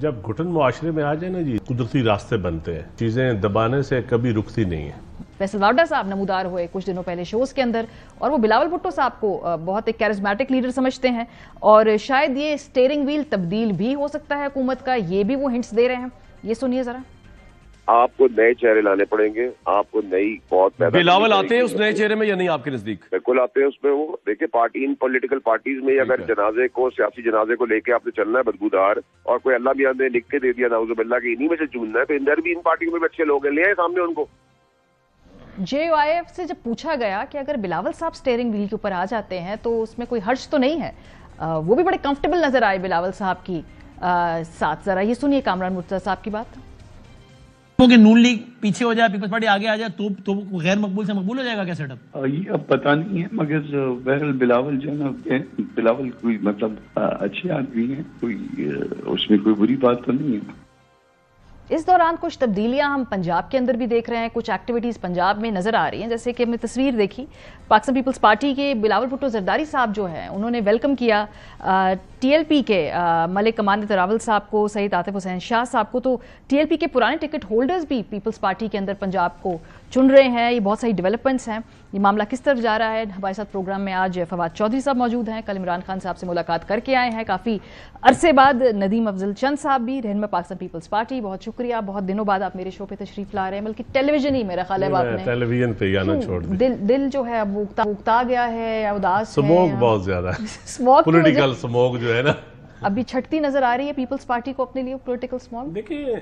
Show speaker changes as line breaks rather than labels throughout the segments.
जब घुटन मुआशरे में आ जाए ना जी, कुदरती रास्ते बनते हैं, चीजें दबाने से कभी रुकती नहीं है।
फैसल वाडा साहब नमूदार हुए कुछ दिनों पहले शोज के अंदर, और वो बिलावल भुट्टो साहब को बहुत एक कैरिज्मेटिक लीडर समझते हैं, और शायद ये स्टीयरिंग व्हील तब्दील भी हो सकता है हुकूमत का, ये भी वो हिंट्स दे रहे हैं। ये सुनिए जरा।
आपको नए चेहरे लाने पड़ेंगे, आपको नई बहुत
बिलावल आते हैं उस नए चेहरे में या नहीं आपके नजदीक?
बिल्कुल आते हैं उसमें। वो देखिए, पार्टी इन पॉलिटिकल पार्टीज में अगर जनाजे को, सियासी जनाजे को लेके आपने चलना है बदबूदार, और कोई अल्लाह भी ने लिख के दे दिया नाउजुबिल्लाह कि इन्हीं में से चुनना है, तो इधर भी इन पार्टियों में भी अच्छे लोग हैं, ले आए सामने उनको।
JUIF से जब पूछा गया कि अगर बिलावल साहब स्टीयरिंग व्हील के ऊपर आ जाते हैं तो उसमें कोई हर्ज तो नहीं है, वो भी बड़े कंफर्टेबल नजर आए बिलावल साहब की साथ। जरा ये सुनिए कामरान मुर्तजा साहब की बात।
कि नून लीग पीछे हो जाए, पीपल्स पार्टी आगे आ जाए तो गैर मकबूल से मकबूल हो जाएगा क्या सेटअप?
ये अब पता नहीं है, मगर बहरहाल बिलावल जो है ना, बिलावल कोई मतलब अच्छे आदमी है, कोई उसमें कोई बुरी बात तो नहीं है।
इस दौरान कुछ तब्दीलियां हम पंजाब के अंदर भी देख रहे हैं, कुछ एक्टिविटीज पंजाब में नजर आ रही हैं। जैसे कि हमने तस्वीर देखी, पाकिस्तान पीपल्स पार्टी के बिलावल भुट्टो जरदारी साहब जो हैं, उन्होंने वेलकम किया TLP के मलिक कमान तरावल साहब को, सईद आतिफ हुसैन शाह साहब को। तो TLP के पुराने टिकट होल्डर्स भी पीपल्स पार्टी के अंदर पंजाब को चुन रहे हैं। ये बहुत सारी डेवलपमेंट्स हैं। ये मामला किस तरफ जा रहा है, हमारे साथ प्रोग्राम में आज फवाद चौधरी साहब मौजूद हैं, कल इमरान खान साहब से मुलाकात करके आए हैं काफ़ी अरसे बाद। नदीम अफजल चंद साहब भी, रहनुमा पाकिस्तान पीपल्स पार्टी, बहुत शुक्रिया, बहुत दिनों बाद आप मेरे शो पे तशरीफ ला रहे हैं, बल्कि टेलीविजन ही मेरा ख्याल है आपने
टेलीविजन पे आना छोड़ दिया।
दिल जो है अब उगता गया है या उदास है?
स्मोक बहुत ज्यादा है,
स्मोक,
पॉलिटिकल स्मोक जो है ना,
अभी छटती नजर आ रही है पीपल्स पार्टी को अपने लिए पॉलिटिकल स्मोक।
देखिए,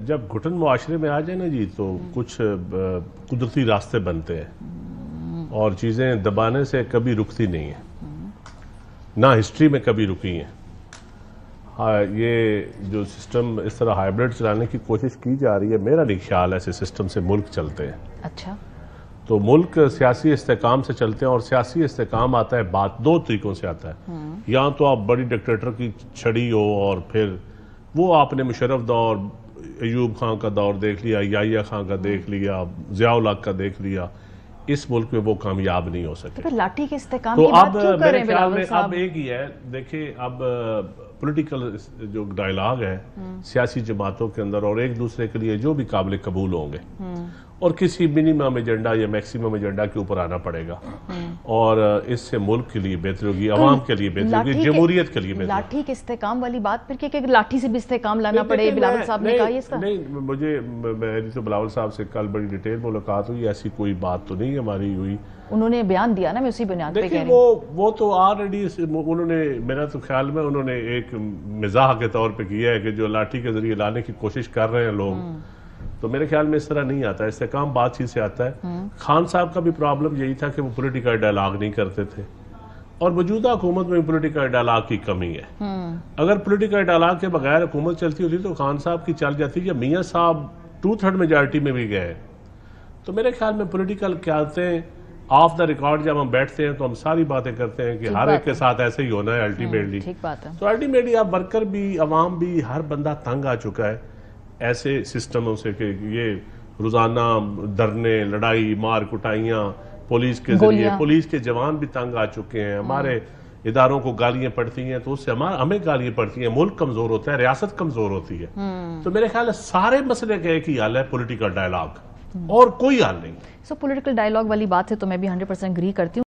जब घुटन मुआशरे में आ जाए ना जी, तो कुछ कुदरती रास्ते बनते हैं और चीजें दबाने से कभी रुकती नहीं है, ना हिस्ट्री में कभी रुकी हैं। हाँ, ये जो सिस्टम इस तरह हाइब्रिड चलाने की कोशिश की जा रही है, मेरा नहीं ख्याल ऐसे सिस्टम से मुल्क चलते हैं।
अच्छा,
तो मुल्क सियासी इस्तेकाम से चलते हैं, और सियासी इस्तेकाम आता है बात दो तरीकों से आता है। या तो आप बड़ी डिक्टेटर की छड़ी हो, और फिर वो आपने मुशर्रफ दौर, अयूब खान का दौर देख लिया, याहिया खान का देख लिया, जिया-उल हक का देख लिया, इस मुल्क में वो कामयाब नहीं हो सके।
तो लाठी के इस्तेकाम
तो
की बात
अब
क्यों कर रहे हैं बिलावल
में
साहब?
अब एक ही है, देखिए, अब पॉलिटिकल जो डायलॉग है सियासी जमातों के अंदर, और एक दूसरे के लिए जो भी काबिल कबूल होंगे, और किसी मिनिमम एजेंडा या मैक्सिमम एजेंडा के ऊपर आना पड़ेगा, और इससे मुल्क के लिए बेहतर होगी, अवाम के लिए बेहतर होगी, जमहूरियत के लिए बेहतर। लाठी
के इस्तेकाम वाली बात फिर कि लाठी से भी इस्तेकाम लाना पड़े, बिलावल साहब ने कहा इसका? नहीं,
मेरी तो बिलावल साहब से कल बड़ी डिटेल मुलाकात हुई, ऐसी कोई बात तो नहीं हमारी हुई।
उन्होंने बयान दिया ना, मैं उसी बुनियाद पे कह रही हूं।
वो तो ऑलरेडी उन्होंने, मेरा तो ख्याल में उन्होंने एक मिजाह के तौर पे किया है कि जो लाठी के जरिए लाने की कोशिश कर रहे हैं लोग, तो मेरे ख्याल में इस तरह नहीं आता है, इससे काम बातचीत से आता है। खान साहब का भी प्रॉब्लम यही था कि वो पॉलिटिकल डायलॉग नहीं करते थे, और मौजूदा हुकूमत में पॉलिटिकल डायलॉग की कमी है। अगर पॉलिटिकल डायलॉग के बगैर हुकूमत चलती होती तो खान साहब की चल जाती, या मियाँ साहब 2/3 मेजॉरिटी में भी गए। तो मेरे ख्याल में पॉलिटिकल क्यादतें ऑफ द रिकॉर्ड जब हम बैठते हैं तो हम सारी बातें करते हैं कि हर एक के साथ ऐसे ही होना है अल्टीमेटली।
ठीक बात है।
तो अल्टीमेटली आप वर्कर भी, अवाम भी, हर बंदा तंग आ चुका है ऐसे सिस्टमों से कि ये रोजाना धरने, लड़ाई, मार कुटाइयाँ, पुलिस के जरिए, पुलिस के जवान भी तंग आ चुके हैं, हमारे इदारों को गालियां पड़ती हैं, तो उससे हमें गालियां पड़ती हैं, मुल्क कमजोर होता है, रियासत कमजोर होती है। तो मेरे ख्याल है सारे मसले का एक ही हल है, पॉलिटिकल डायलॉग, और कोई हल नहीं।
पॉलिटिकल डायलॉग वाली बात है तो मैं भी 100% एग्री करती हूँ।